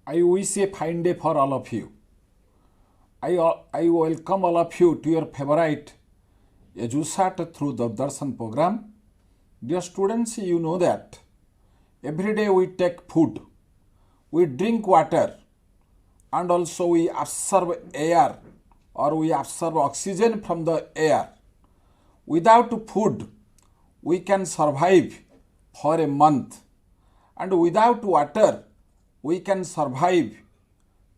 I wish a fine day for all of you. I welcome all of you to your favorite EduSat through the Darshan program. Dear students, you know that every day we take food, we drink water, and also we absorb air or we absorb oxygen from the air. Without food, we can survive for a month, and without water, we can survive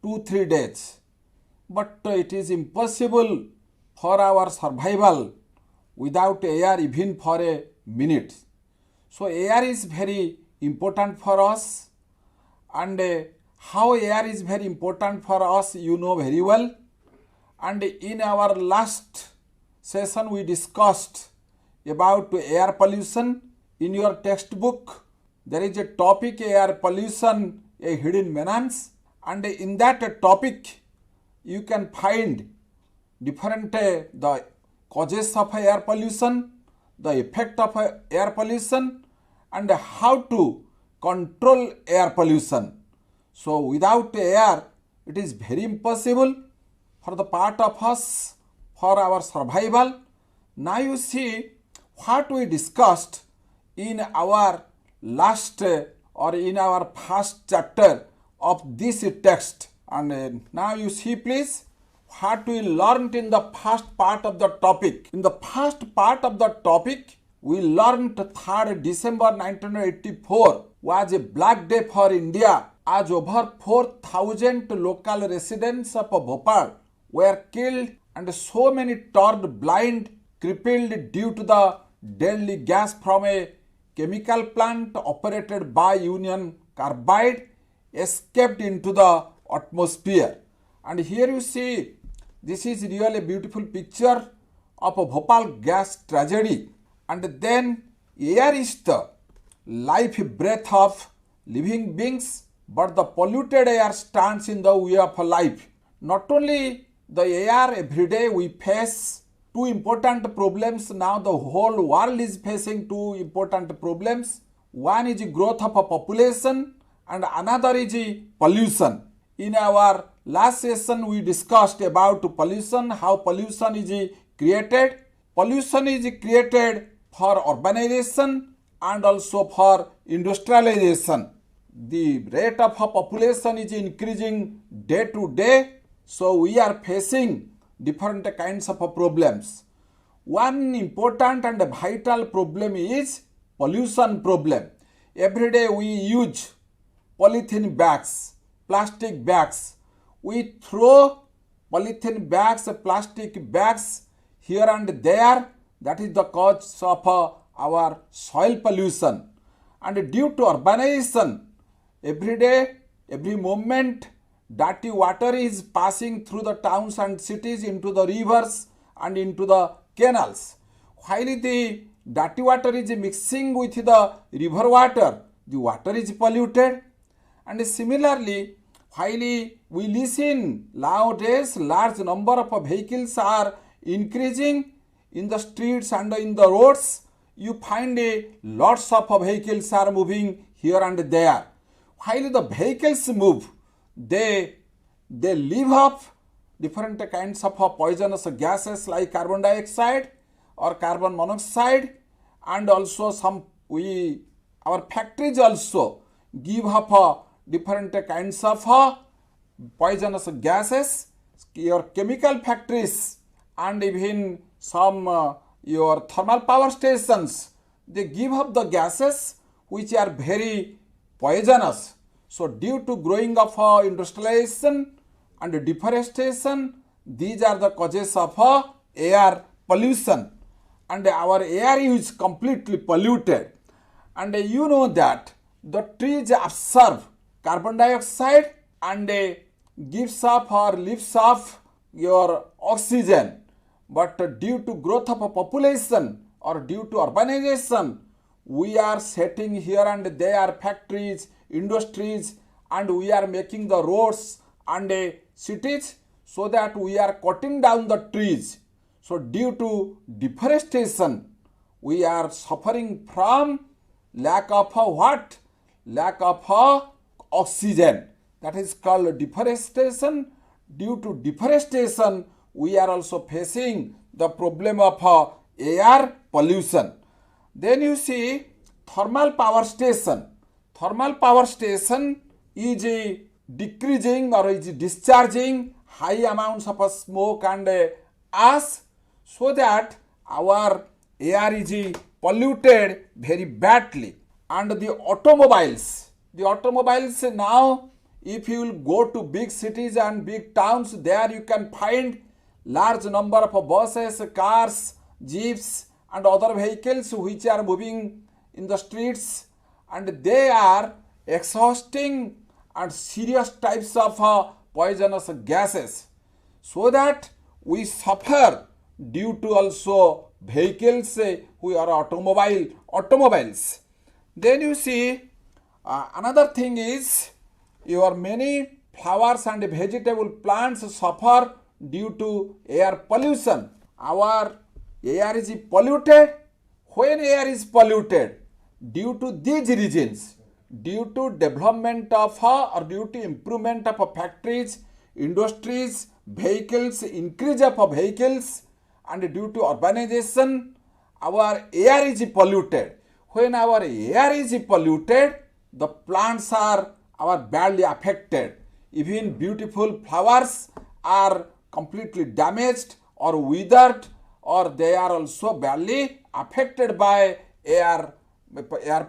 2-3 days. But it is impossible for our survival without air even for a minute. So air is very important for us, and how air is very important for us you know very well. And in our last session we discussed about air pollution. In your textbook there is a topic air pollution, a hidden menace, and in that topic you can find different the causes of air pollution, the effect of air pollution, and how to control air pollution. So without air it is very impossible for the part of us for our survival. Now you see what we discussed in our last or in our first chapter of this text, and now you see please what we learned in the first part of the topic. In the first part of the topic we learned 3rd December 1984 was a black day for India, as over 4,000 local residents of Bhopal were killed and so many turned blind, crippled due to the deadly gas from a chemical plant operated by Union Carbide escaped into the atmosphere. And here you see, this is really a beautiful picture of a Bhopal gas tragedy. And then air is the life breath of living beings, but the polluted air stands in the way of life. Not only the air, every day we face two important problems. Now the whole world is facing two important problems. One is growth of a population and another is pollution. In our last session we discussed about pollution, how pollution is created. Pollution is created for urbanization and also for industrialization. The rate of population is increasing day to day, so we are facing different kinds of problems. One important and vital problem is pollution problem. Every day we use polythene bags, plastic bags. We throw polythene bags, plastic bags here and there. That is the cause of our soil pollution. And due to urbanization, every day, every moment, dirty water is passing through the towns and cities into the rivers and into the canals. While the dirty water is mixing with the river water, the water is polluted. And similarly, while we listen nowadays, large number of vehicles are increasing in the streets and in the roads. You find lots of vehicles are moving here and there. While the vehicles move, they leave off different kinds of poisonous gases like carbon dioxide or carbon monoxide, and also our factories also give off different kinds of poisonous gases. Your chemical factories and even some your thermal power stations, they give up the gases which are very poisonous. So due to growing of industrialization and deforestation, these are the causes of air pollution, and our air is completely polluted. And you know that the trees absorb carbon dioxide and gives off or leaves off your oxygen. But due to growth of a population or due to urbanization, we are setting here and there factories, industries, and we are making the roads and cities, so that we are cutting down the trees. So due to deforestation, we are suffering from lack of what? Lack of oxygen. that is called deforestation. Due to deforestation, we are also facing the problem of air pollution. Then you see thermal power station. Thermal power station is decreasing or is discharging high amounts of smoke and ash, so that our air is polluted very badly. And the automobiles now, if you will go to big cities and big towns, there you can find large number of buses, cars, jeeps and other vehicles which are moving in the streets, and they are exhausting and serious types of poisonous gases, so that we suffer due to also vehicles who are automobiles. Then you see another thing is your many flowers and vegetable plants suffer due to air pollution. Our air is polluted. When air is polluted, due to these reasons, due to development of or due to improvement of factories, industries, vehicles, increase of vehicles, and due to urbanization, our air is polluted. When our air is polluted, the plants are badly affected. Even beautiful flowers are completely damaged or withered, or they are also badly affected by air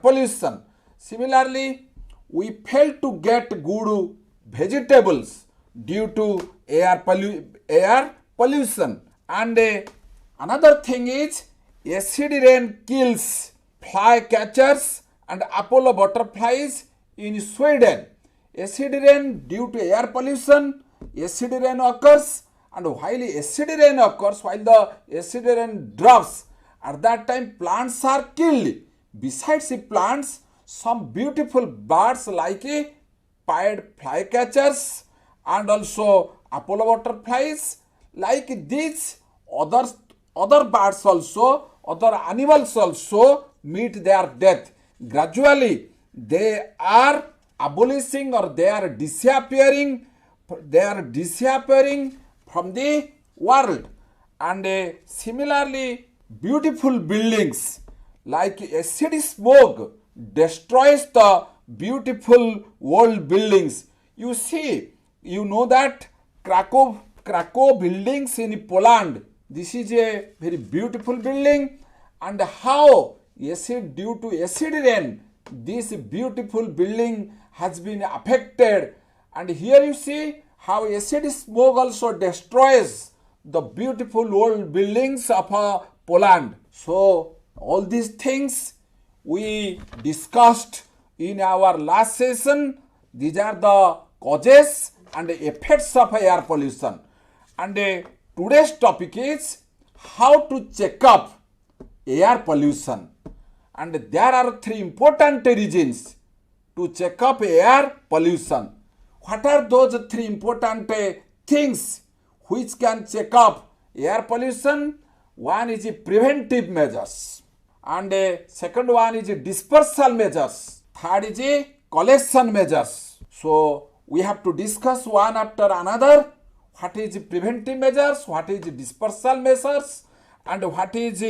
pollution. Similarly, we fail to get good vegetables due to air pollution. And another thing is acid rain kills flycatchers and Apollo butterflies in Sweden. Acid rain due to air pollution, acid rain occurs, and while acid rain occurs, while the acid rain drops, at that time plants are killed. Besides the plants, some beautiful birds like pied flycatchers and also Apollo butterflies, like these other birds also, other animals also meet their death. Gradually they are abolishing or they are disappearing from the world. And similarly, beautiful buildings like acid smoke destroys the beautiful old buildings. You see, you know that Krakow buildings in Poland, this is a very beautiful building, and how due to acid rain, this beautiful building has been affected. And here you see how acid smoke also destroys the beautiful old buildings of Poland. So all these things we discussed in our last session. These are the causes and effects of air pollution. And today's topic is how to check up air pollution. And there are three important reasons to check up air pollution. What are those three important things which can check up air pollution? One is preventive measures, and second one is dispersal measures, third is collection measures. So we have to discuss one after another. What is preventive measures, what is dispersal measures, and what is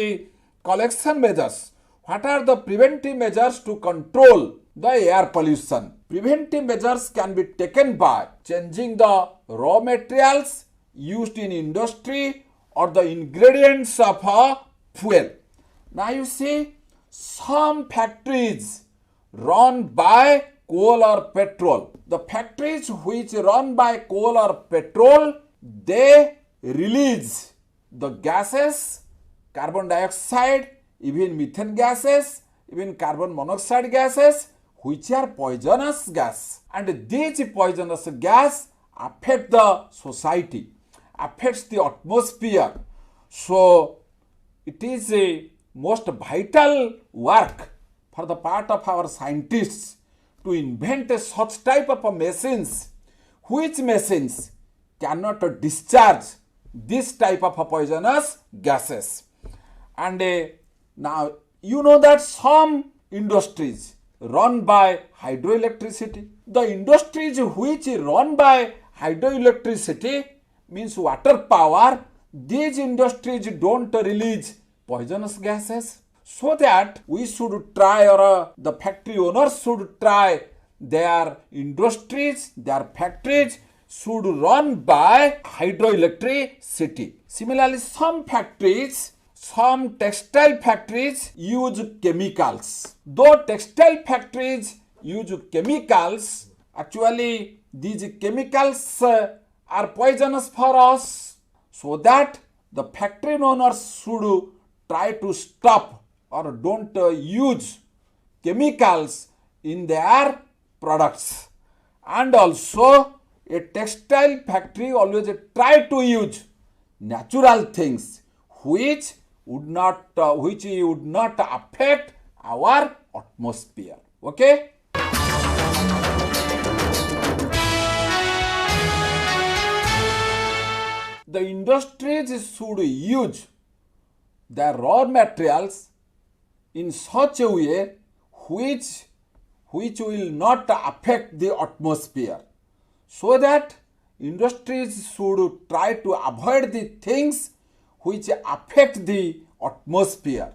collection measures. What are the preventive measures to control the air pollution? Preventive measures can be taken by changing the raw materials used in industry or the ingredients of a fuel. Now you see, some factories run by coal or petrol. The factories which run by coal or petrol, they release the gases, carbon dioxide, even methane gases, even carbon monoxide gases, which are poisonous gas. And these poisonous gas affect the society, affects the atmosphere. So it is a most vital work for the part of our scientists to invent such type of machines, which machines cannot discharge this type of poisonous gases. And now you know that some industries run by hydroelectricity, the industries which run by hydroelectricity, means water power, these industries don't release poisonous gases. So that we should try, or the factory owners should try, their industries, their factories should run by hydroelectricity. Similarly, some factories, some textile factories use chemicals. Though textile factories use chemicals, actually these chemicals are poisonous for us. So that the factory owners should try to stop or don't use chemicals in their products. And also a textile factory always try to use natural things which would not affect our atmosphere. Okay. The industries should use the raw materials in such a way which will not affect the atmosphere, so that industries should try to avoid the things which affect the atmosphere.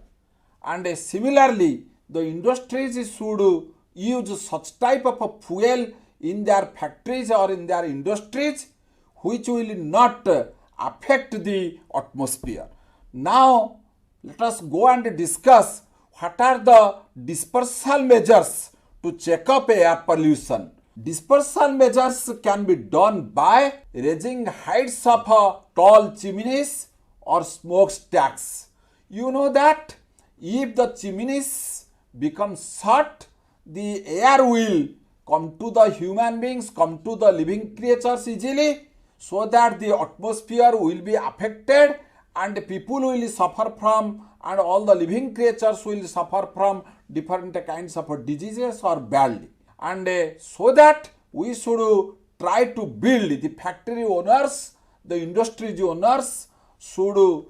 And similarly, the industries should use such type of fuel in their factories or in their industries which will not affect the atmosphere. Now, let us go and discuss what are the dispersal measures to check up air pollution. Dispersal measures can be done by raising heights of tall chimneys or smokestacks. You know that if the chimneys become short, the air will come to the human beings, come to the living creatures easily, so that the atmosphere will be affected and people will suffer from, and all the living creatures will suffer from different kinds of diseases or badly. And so that we should try to build, the factory owners, the industry owners should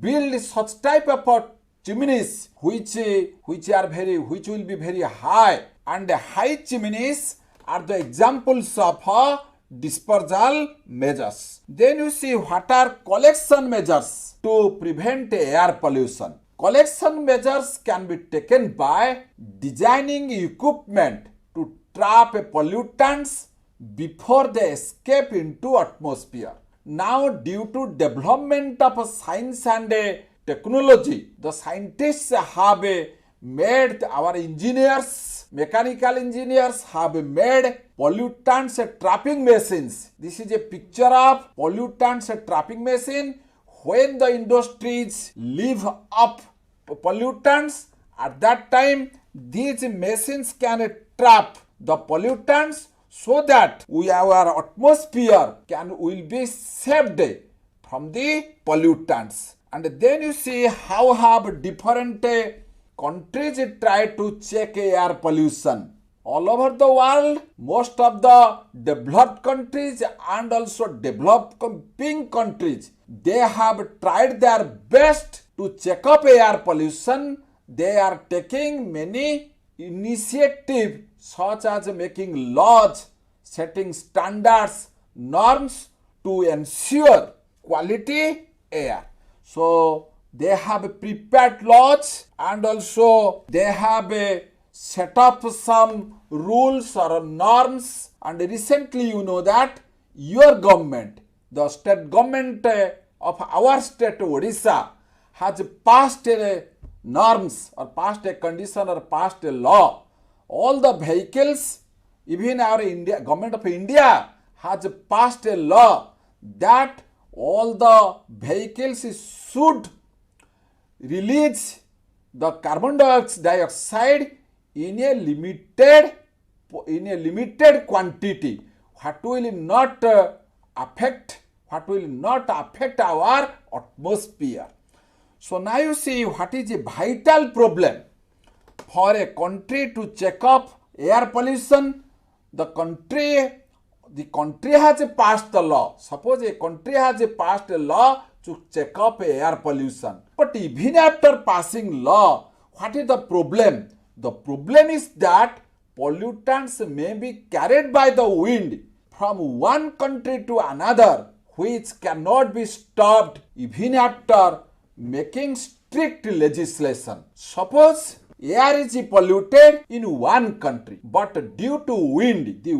build such type of chimneys which will be very high, and high chimneys are the examples of dispersal measures. Then you see what are collection measures to prevent air pollution. Collection measures can be taken by designing equipment to trap pollutants before they escape into atmosphere. Now, due to development of science and technology, the scientists have made, our engineers, mechanical engineers have made pollutants trapping machines. This is a picture of pollutants trapping machine. When the industries leave up pollutants, at that time these machines can trap the pollutants, so that our atmosphere will be saved from the pollutants. And then you see how have different countries try to check air pollution. All over the world, most of the developed countries and also developing countries, they have tried their best to check up air pollution. They are taking many initiatives such as making laws, setting standards, norms to ensure quality air. So they have prepared laws, and also they have set up some rules or norms. And recently you know that your government, the state government of our state Odisha, has passed norms or passed a condition or passed a law. All the vehicles, even our government of India has passed a law that all the vehicles should release the carbon dioxide in a limited quantity, what will not affect our atmosphere. So now you see what is a vital problem for a country to check up air pollution. The country has passed the law. Suppose a country has passed a law to check up air pollution. But even after passing law, what is the problem? The problem is that pollutants may be carried by the wind from one country to another, which cannot be stopped even after making strict legislation. Suppose air is polluted in one country, but due to wind, the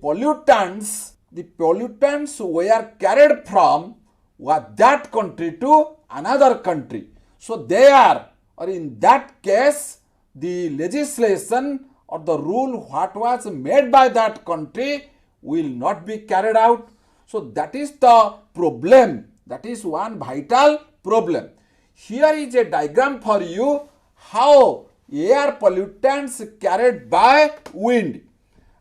pollutants were carried from that country to another country. So there, or in that case, the legislation or the rule what was made by that country will not be carried out. So that is the problem. That is one vital problem. Here is a diagram for you how air pollutants carried by wind,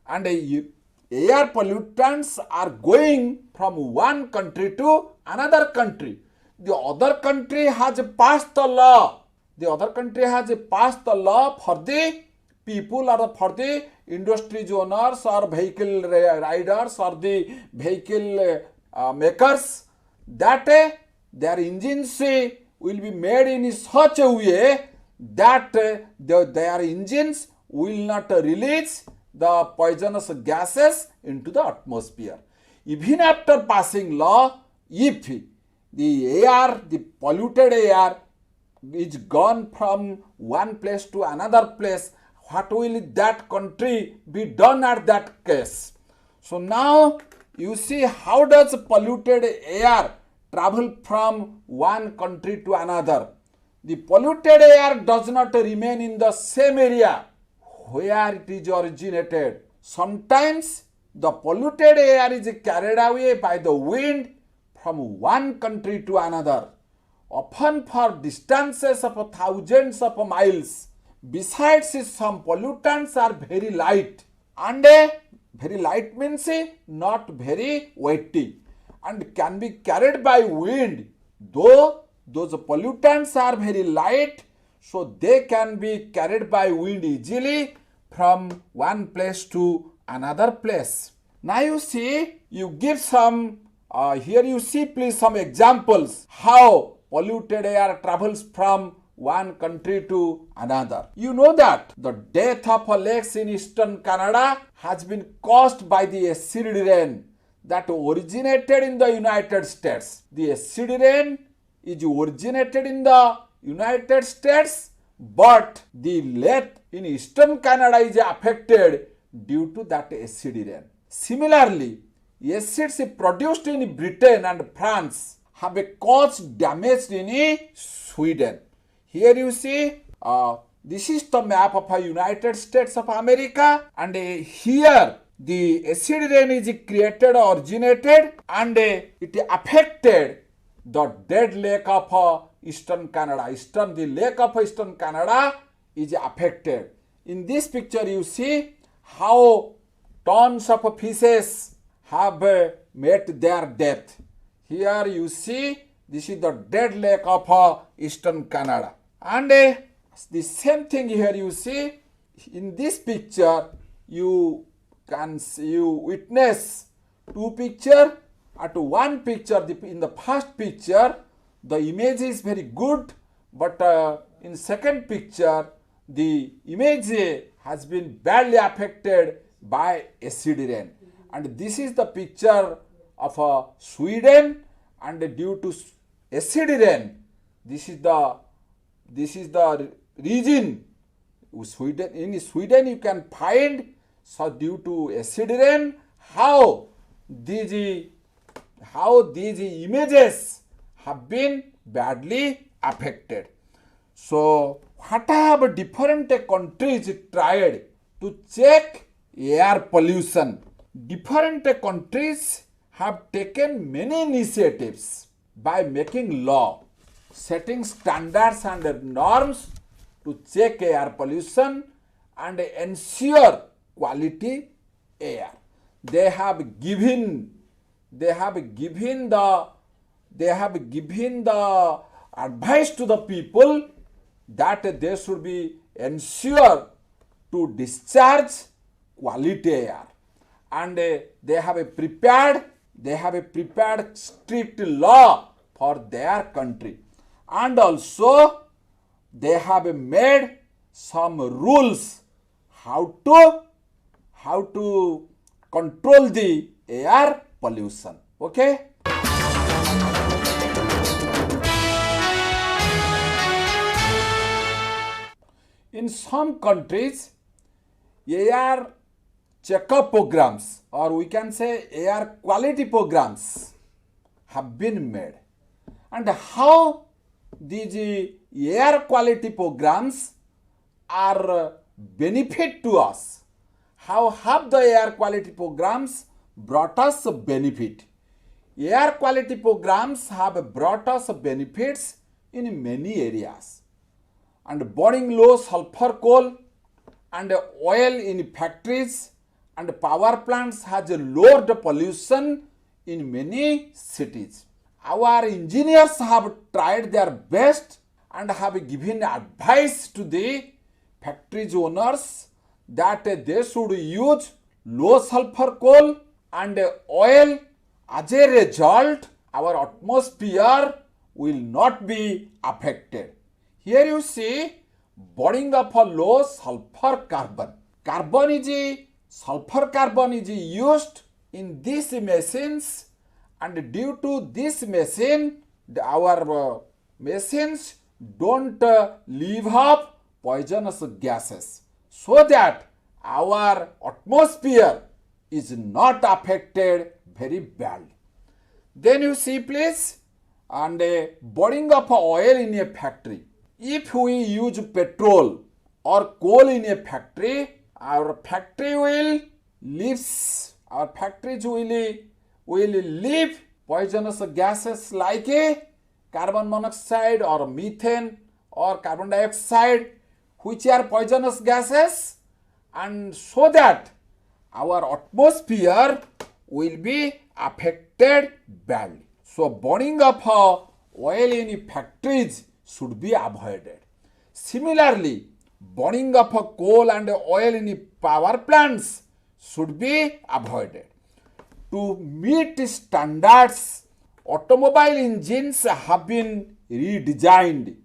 and air pollutants are going from one country to another country. The other country has passed the law. The other country has passed the law for the people or for the industry owners or vehicle riders or the vehicle makers, that their engines will be made in such a way that their engines will not release the poisonous gases into the atmosphere. Even after passing law, if the polluted air is gone from one place to another place, what will that country be done at that case? So now you see how does polluted air travel from one country to another. The polluted air does not remain in the same area where it is originated. Sometimes the polluted air is carried away by the wind from one country to another, often for distances of thousands of miles. Besides, some pollutants are very light, and very light means not very weighty, and can be carried by wind. Though those pollutants are very light, so they can be carried by wind easily from one place to another place. Now you see, you give some, here you see please some examples how polluted air travels from one country to another. You know that the death of lakes in eastern Canada has been caused by the acid rain that originated in the United States. The acid rain is originated in the United States, but the lake in eastern Canada is affected due to that acid rain. Similarly, acids produced in Britain and France have caused damage in Sweden. Here you see, this is the map of the United States of America, and here the acid rain is created, originated, and it affected the dead lake of eastern Canada. The lake of eastern Canada is affected. In this picture you see how tons of fishes have met their death. Here you see this is the dead lake of eastern Canada. And the same thing here you see in this picture. You witness two pictures. At one picture, in the first picture, the image is very good, but in second picture, the image has been badly affected by acid rain. And this is the picture of Sweden, and due to acid rain, this is the region. In Sweden you can find, so due to acid rain, how these images have been badly affected. So what have different countries tried to check air pollution? Different countries have taken many initiatives by making law, setting standards and norms to check air pollution and ensure quality air. They have given the advice to the people that they should be ensure to discharge quality air, and they have prepared strict law for their country, and also they have made some rules how to control the air pollution. Okay. In some countries, air checkup programs, or we can say air quality programs, have been made. And how these air quality programs are benefit to us? How have the air quality programs brought us benefit? Air quality programs have brought us benefits in many areas. And burning low sulfur coal and oil in factories and power plants has lowered pollution in many cities. Our engineers have tried their best and have given advice to the factories owners that they should use low sulfur coal and oil. As a result, our atmosphere will not be affected. Here you see burning of a low sulfur carbon. Sulfur carbon is used in these machines, and due to this machine, our machines don't leave up poisonous gases, so that our atmosphere is not affected very badly. Then you see please, and burning of oil in a factory. If we use petrol or coal in a factory, our factories will leave poisonous gases like carbon monoxide or methane or carbon dioxide, which are poisonous gases, and so that our atmosphere will be affected badly. So burning of oil in factories should be avoided. Similarly, burning of coal and oil in power plants should be avoided. To meet standards, automobile engines have been redesigned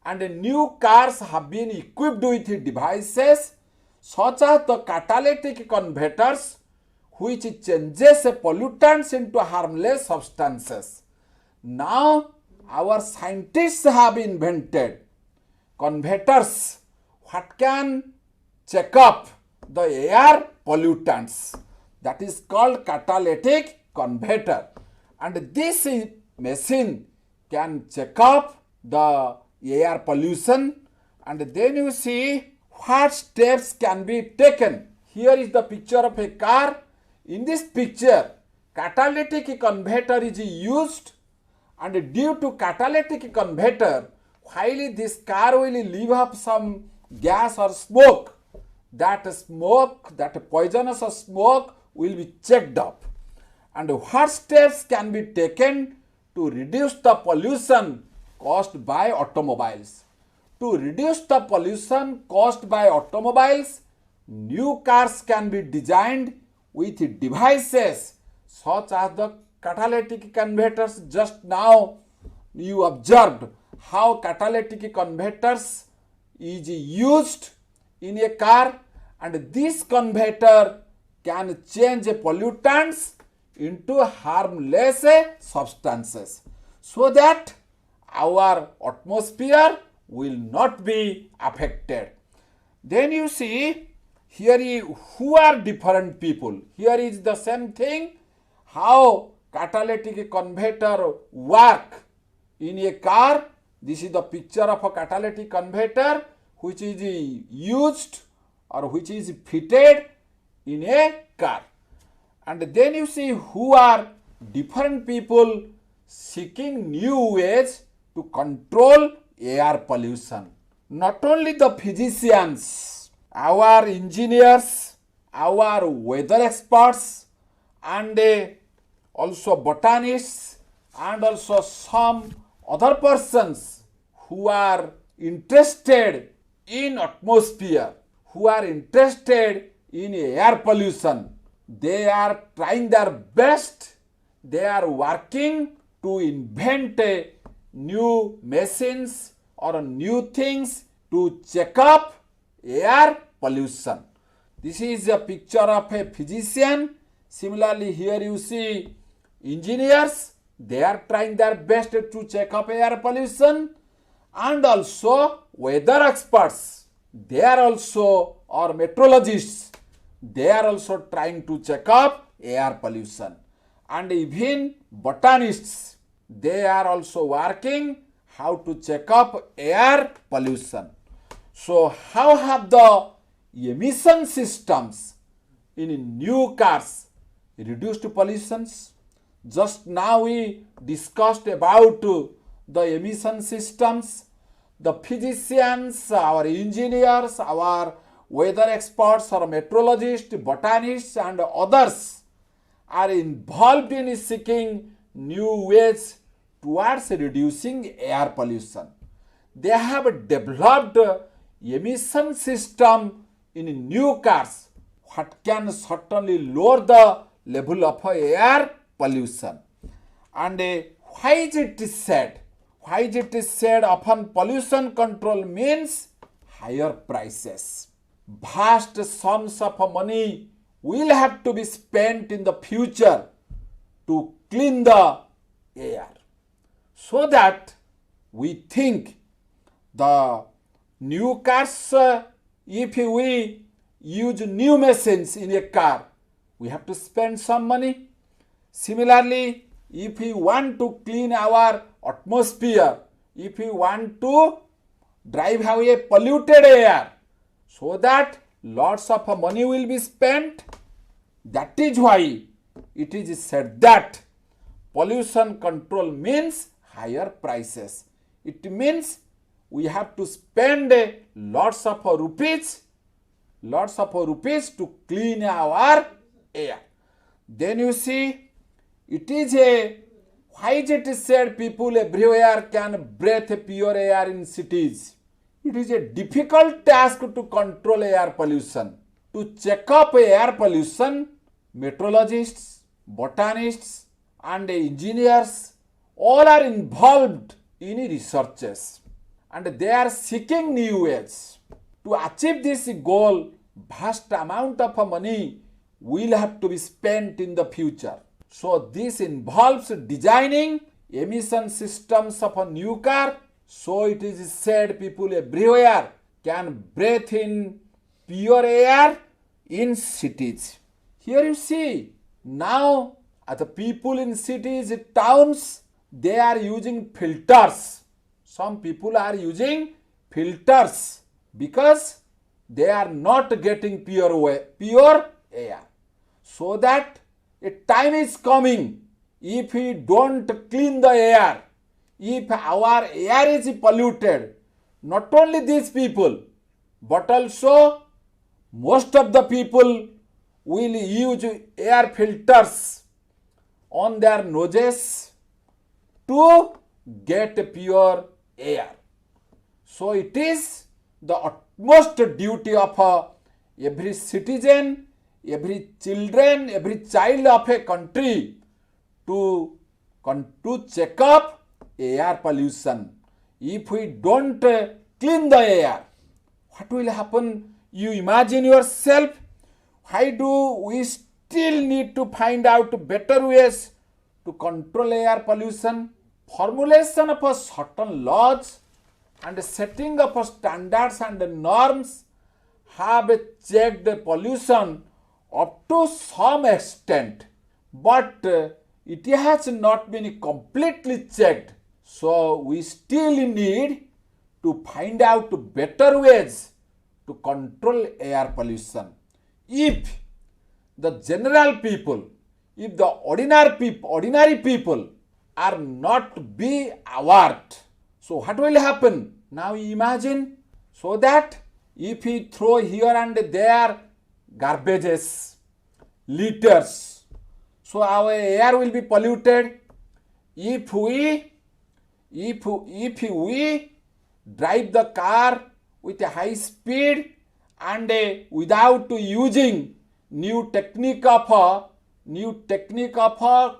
and new cars have been equipped with devices such as the catalytic converters, which changes pollutants into harmless substances. Now, our scientists have invented converters what can check up the air pollutants. That is called catalytic converter. And this machine can check up the air pollution. And then you see what steps can be taken. Here is the picture of a car. In this picture, catalytic converter is used, and due to catalytic converter, while this car will leave up some gas or smoke, that poisonous smoke will be checked up. And what steps can be taken to reduce the pollution caused by automobiles? To reduce the pollution caused by automobiles, new cars can be designed with devices such as the catalytic converters. Just now you observed how catalytic converters is used in a car, and this converter can change pollutants into harmless substances so that our atmosphere will not be affected. Then you see here who are different people. Here is the same thing, how catalytic converter work in a car. This is the picture of a catalytic converter which is used or which is fitted in a car. And then you see who are different people seeking new ways to control air pollution. Not only the physicians, our engineers, our weather experts, and also botanists, and also some other persons who are interested in atmosphere, who are interested in air pollution. They are trying their best. They are working to invent new machines or new things to check up air pollution. This is a picture of a physician. Similarly, here you see engineers. They are trying their best to check up air pollution, and also weather experts. They are also, or meteorologists. They are also trying to check up air pollution. And even botanists, they are also working how to check up air pollution. So how have the emission systems in new cars reduced pollutions? Just now we discussed about the emission systems. The physicians, our engineers, our weather experts or meteorologists, botanists and others are involved in seeking new ways towards reducing air pollution. They have developed emission system in new cars what can certainly lower the level of air pollution. And why is it said? Why is it said often pollution control means higher prices? Vast sums of money will have to be spent in the future to clean the air. So that we think the new cars, if we use new machines in a car, we have to spend some money. Similarly, if we want to clean our atmosphere, if we want to drive away polluted air, so that lots of money will be spent. That is why it is said that pollution control means higher prices. It means we have to spend lots of rupees to clean our air. Then you see, it is why is it said people everywhere can breathe pure air in cities? It is a difficult task to control air pollution. To check up air pollution, meteorologists, botanists and engineers all are involved in researches, and they are seeking new ways. To achieve this goal, vast amount of money will have to be spent in the future. So this involves designing emission systems of a new car. So it is said people everywhere can breathe in pure air in cities. Here you see, now the people in cities, towns, they are using filters. Some people are using filters because they are not getting pure air. So that a time is coming, if we don't clean the air, if our air is polluted, not only these people, but also most of the people will use air filters on their noses to get pure air. So it is the utmost duty of every citizen, every child of a country to check up air pollution. If we don't clean the air, what will happen? You imagine yourself. Why do we still need to find out better ways to control air pollution? Formulation of certain laws and setting up standards and norms have checked pollution up to some extent, but it has not been completely checked. So we still need to find out better ways to control air pollution. If the general people, if the ordinary people are not be aware, so what will happen? Now imagine, so that if we throw here and there garbages, litters, so our air will be polluted. If we drive the car with a high speed and without using new technique of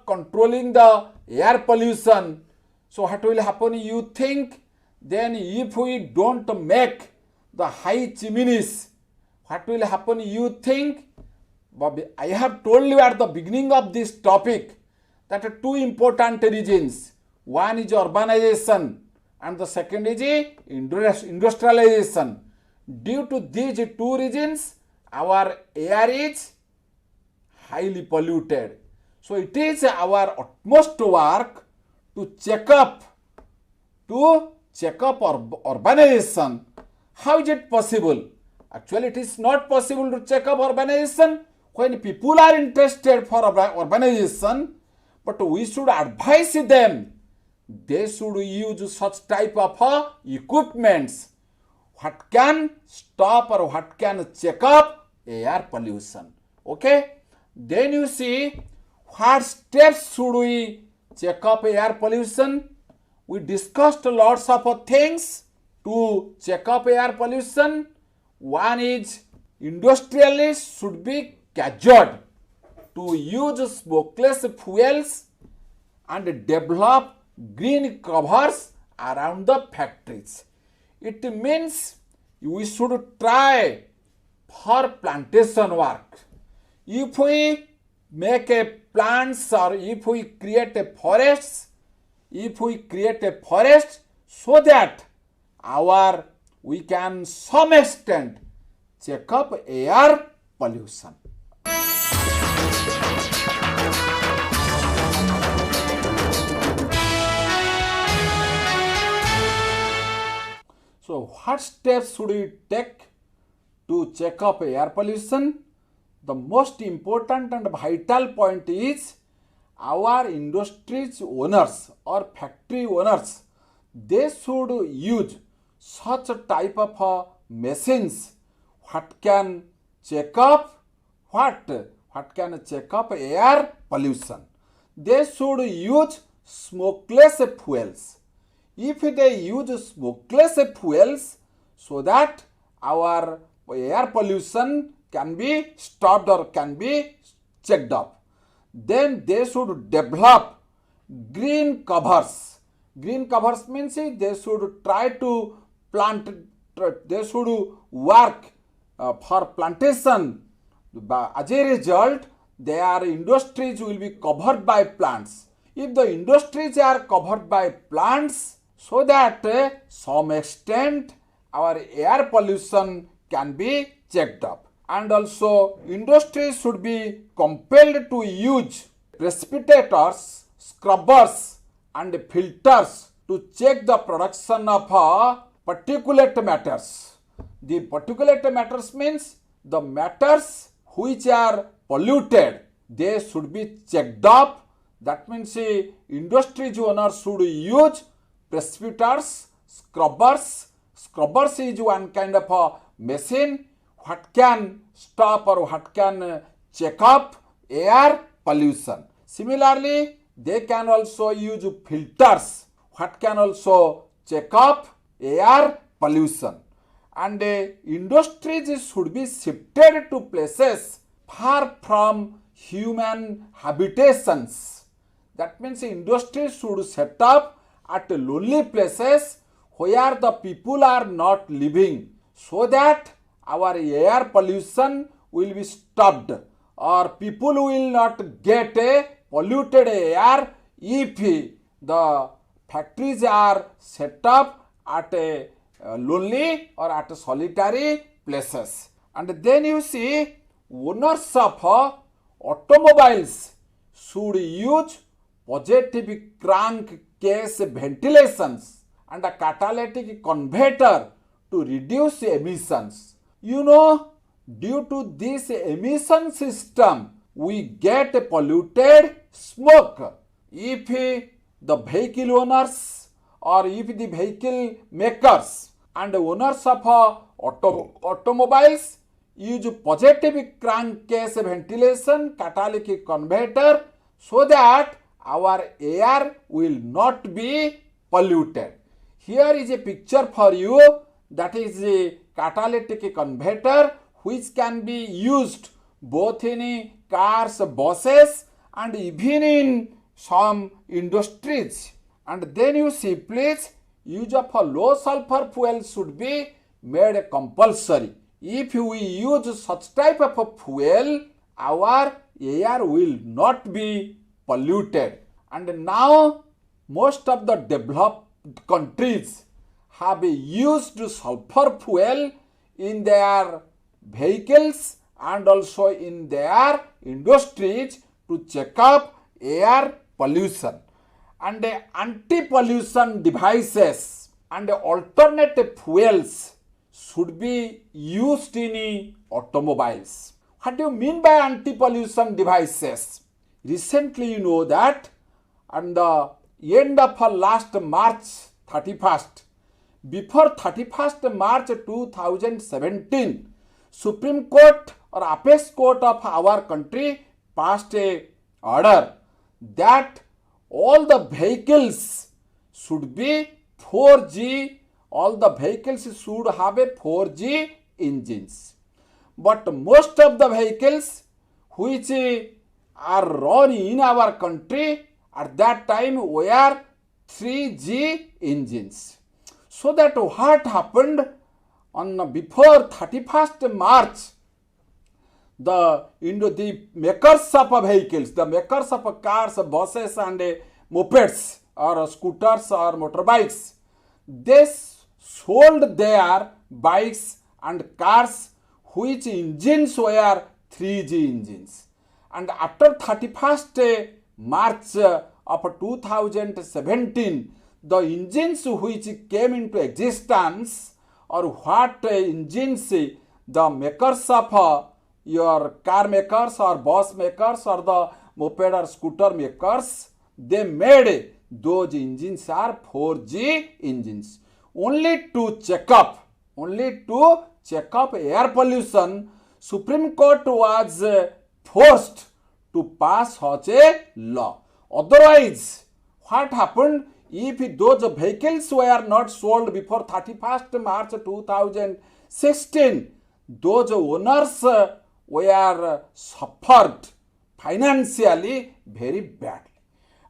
controlling the air pollution, so what will happen? You think, then if we don't make the high chimneys, what will happen you think? But I have told you at the beginning of this topic that two important reasons. One is urbanization and the second is industrialization. Due to these two reasons, our air is highly polluted. So it is our utmost work to check up urbanization. How is it possible? Actually, it is not possible to check up urbanization when people are interested for urbanization, but we should advise them. They should use such type of equipments what can stop or what can check up air pollution. Okay? Then you see what steps should we check up air pollution. We discussed lots of things to check up air pollution. One is industrialists should be cajoled to use smokeless fuels and develop green covers around the factories. It means we should try for plantation work. If we make a plants or if we create a forest, so that we can some extent check up air pollution. So what steps should we take to check up air pollution? The most important and vital point is our industries owners or factory owners, they should use such a type of machines what can check up air pollution. They should use smokeless fuels. If they use smokeless fuels, so that our air pollution can be stopped or can be checked up. Then they should develop green covers. Green covers means they should try to plant, they should work for plantation. As a result, their industries will be covered by plants. If the industries are covered by plants, so that some extent our air pollution can be checked up. And also industries should be compelled to use precipitators, scrubbers and filters to check the production of particulate matters. The particulate matters means the matters which are polluted, they should be checked up. That means industries owners should use precipitators, scrubbers. Scrubbers is one kind of a machine what can stop or what can check up air pollution. Similarly, they can also use filters what can also check up air pollution. And industries should be shifted to places far from human habitations. That means industries should set up at lonely places where the people are not living, so that our air pollution will be stopped or people will not get a polluted air if the factories are set up at a lonely or at a solitary places. And then you see owners of automobiles should use positive crankcase ventilations and a catalytic converter to reduce emissions. You know, due to this emission system, we get a polluted smoke. If the vehicle owners or if the vehicle makers and owners of automobiles use positive crankcase ventilation catalytic converter, so that our air will not be polluted. Here is a picture for you, that is a catalytic converter which can be used both in cars, buses and even in some industries. And then you see, please, use of a low sulfur fuel should be made compulsory. If we use such type of a fuel, our air will not be polluted. And now most of the developed countries have used sulfur fuel in their vehicles and also in their industries to check up air pollution. And anti-pollution devices and alternative fuels should be used in automobiles. What do you mean by anti-pollution devices? Recently you know that on the end of last March 31st, before 31st March 2017, Supreme Court or Apex Court of our country passed a order that all the vehicles should be 4G, all the vehicles should have a 4G engines. But most of the vehicles which are run in our country at that time were 3G engines. So that what happened on before 31st March, the makers of vehicles, the makers of cars, buses and mopeds or scooters or motorbikes, they sold their bikes and cars which engines were 3G engines. And after 31st March of 2017, the engines which came into existence, or what engines the makers of your car makers or bus makers or the moped or scooter makers, they made those engines are 4G engines. Only to check up air pollution, Supreme Court was forced to pass such a law. Otherwise, what happened if those vehicles were not sold before 31st March 2016? Those owners were suffered financially very badly.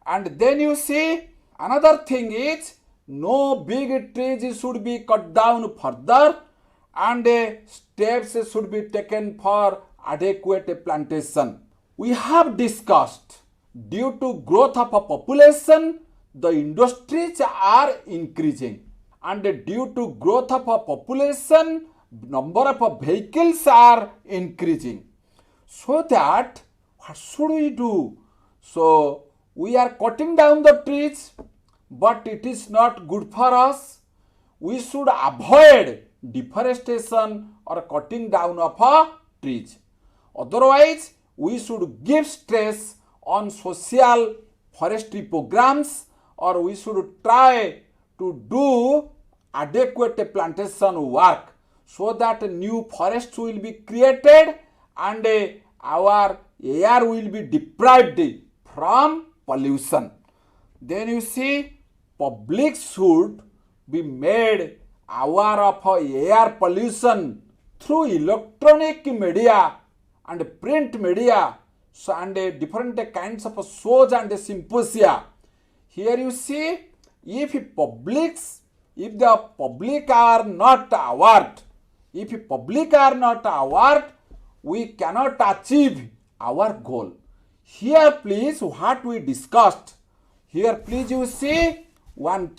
And then you see another thing is no big trees should be cut down further and steps should be taken for adequate plantation. We have discussed due to growth of a population, the industries are increasing, and due to growth of a population, number of vehicles are increasing. So that what should we do? So we are cutting down the trees, but it is not good for us. We should avoid deforestation or cutting down of trees. Otherwise, we should give stress on social forestry programs, or we should try to do adequate plantation work so that new forests will be created and our air will be deprived from pollution. Then you see, public should be made aware of air pollution through electronic media and print media, so and different kinds of shows and symposia. Here you see, if the public are not aware, we cannot achieve our goal. Here please, what we discussed, here please you see one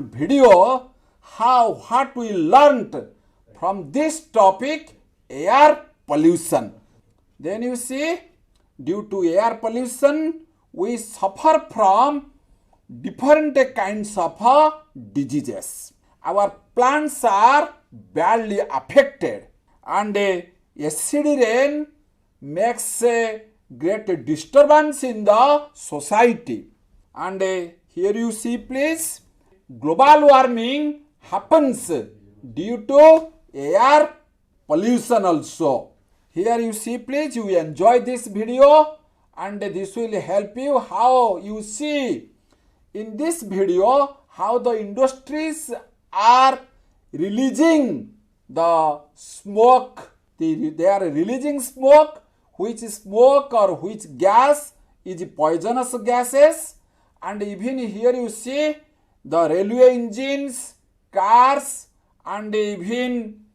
video what we learnt from this topic, air pollution. Then you see, due to air pollution, we suffer from different kinds of diseases. Our plants are badly affected, and acid rain makes a great disturbance in the society. And here you see please, global warming happens due to air pollution also. Here you see please, you enjoy this video and this will help you how you see in this video how the industries are releasing the smoke. They are releasing smoke, which smoke or which gas is poisonous gases. And even here you see the railway engines, cars and even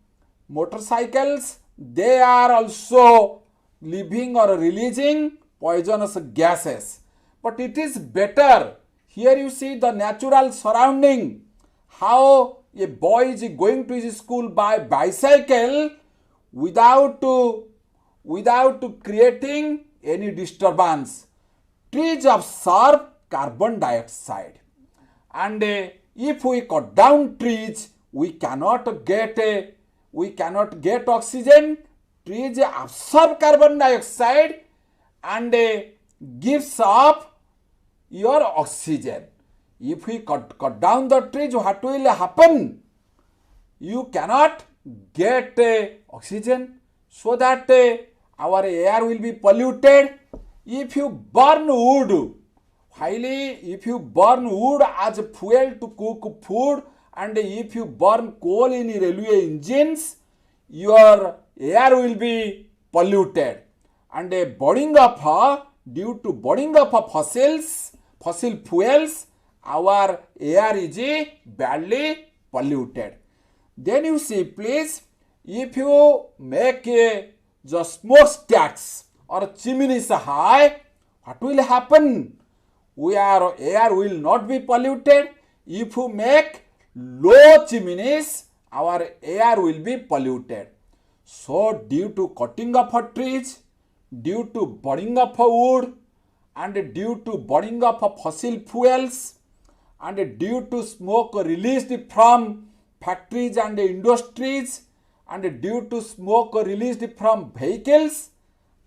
motorcycles, they are also leaving or releasing poisonous gases. But it is better. Here you see the natural surrounding, how a boy is going to his school by bicycle without creating any disturbance. Trees absorb carbon dioxide, and if we cut down trees, we cannot get oxygen. Trees absorb carbon dioxide and gives up your oxygen. If we cut down the trees, what will happen? You cannot get oxygen, so that our air will be polluted. If you burn wood, if you burn wood as fuel to cook food, and if you burn coal in railway engines, your air will be polluted. And due to burning of fossil fuels, our air is badly polluted. Then you see, please, if you make the smokestacks or chimneys high, what will happen? Our air will not be polluted. If you make low chimneys, our air will be polluted. So due to cutting of trees, due to burning of wood, and due to burning of fossil fuels, and due to smoke released from factories and industries, and due to smoke released from vehicles,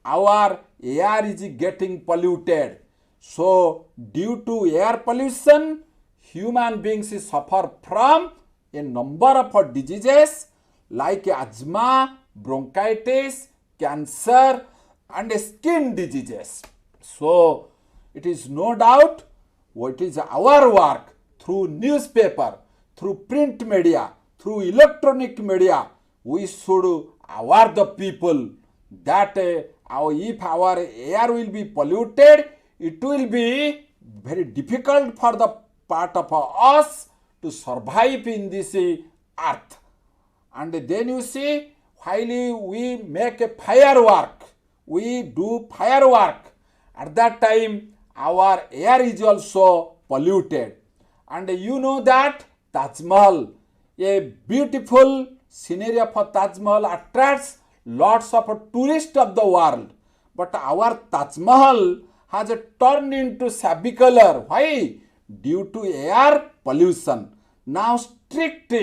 our air is getting polluted. So due to air pollution, human beings suffer from a number of diseases like asthma, bronchitis, cancer, and skin diseases. So it is no doubt what is our work through newspaper, through print media, through electronic media. We should aware the people that if our air will be polluted, it will be very difficult for the part of us to survive in this earth. And then you see, while we make a firework, we do firework, at that time our air is also polluted. And you know that Taj Mahal, a beautiful scenery of Taj Mahal, attracts lots of tourists of the world. But our Taj Mahal has turned into shabby color. Why? Due to air pollution. Now strict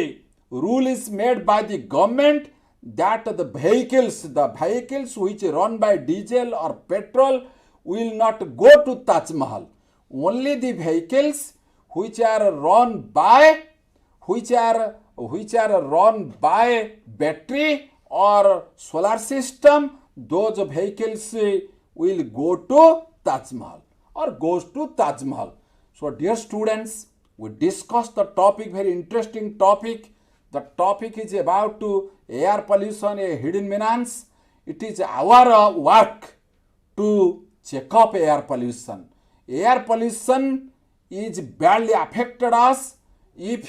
rule is made by the government that the vehicles which run by diesel or petrol will not go to Taj Mahal. Only the vehicles which are run by battery or solar system, those vehicles will go to Taj Mahal or goes to Taj Mahal. So dear students, we discussed the topic, very interesting topic. The topic is about air pollution, a hidden menace. It is our work to check up air pollution. Air pollution is badly affected us if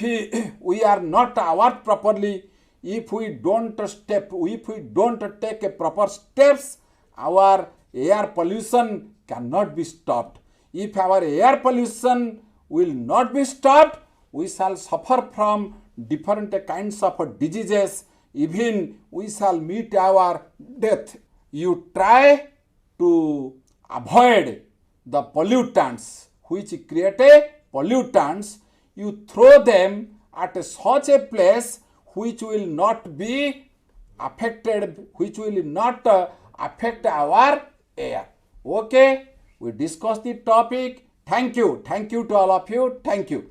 we are not aware properly. If we don't take a proper steps, our air pollution cannot be stopped. If our air pollution will not be stopped, we shall suffer from different kinds of diseases. Even we shall meet our death. You try to avoid the pollutants which create pollutants. You throw them at such a place which will not be affected, which will not affect our air. Okay, we discussed the topic. Thank you to all of you. Thank you.